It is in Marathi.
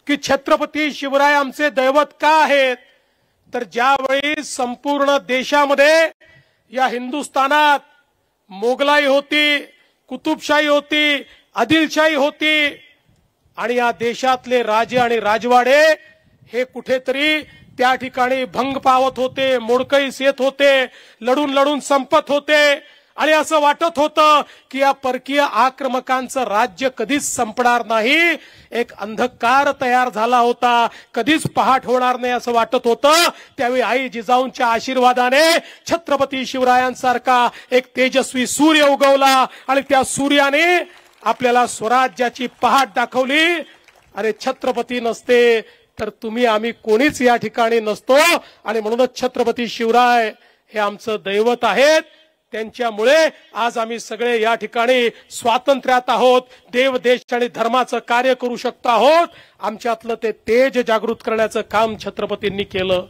की छत्रपती शिवराय आमचे दैवत का आहेत, तर ज्यावेळी संपूर्ण देशामध्ये या हिंदुस्थानात मोगलाई होती, कुतुबशाही होती, आदिलशाही होती आणि या देशातले राजे आणि राजवाडे हे कुठेतरी त्या ठिकाणी भंग पावत होते, मोडकळीस येत होते, लढून लढून संपत होते आणि असं वाटत होतं की या परकीय आक्रमकांचं राज्य कधीच संपणार नाही, एक अंधकार तयार झाला होता, कधीच पहाट होणार नाही असं वाटत होतं। त्यावेळी आई जिजाऊंच्या आशीर्वादाने छत्रपती शिवरायांसारखा एक तेजस्वी सूर्य उगवला आणि त्या सूर्याने आपल्याला स्वराज्याची पहाट दाखवली। अरे छत्रपती नसते तर तुम्ही आम्ही कोणीच या ठिकाणी नसतो आणि म्हणूनच छत्रपती शिवराय हे आमचं दैवत आहेत। त्यांच्यामुळे आज आम्ही सगळे या ठिकाणी स्वातंत्र्यात आहोत, देव देश आणि धर्माचं कार्य करू शकतो आहोत। आमच्यातलं ते तेज जागृत करण्याचं काम छत्रपतींनी केलं।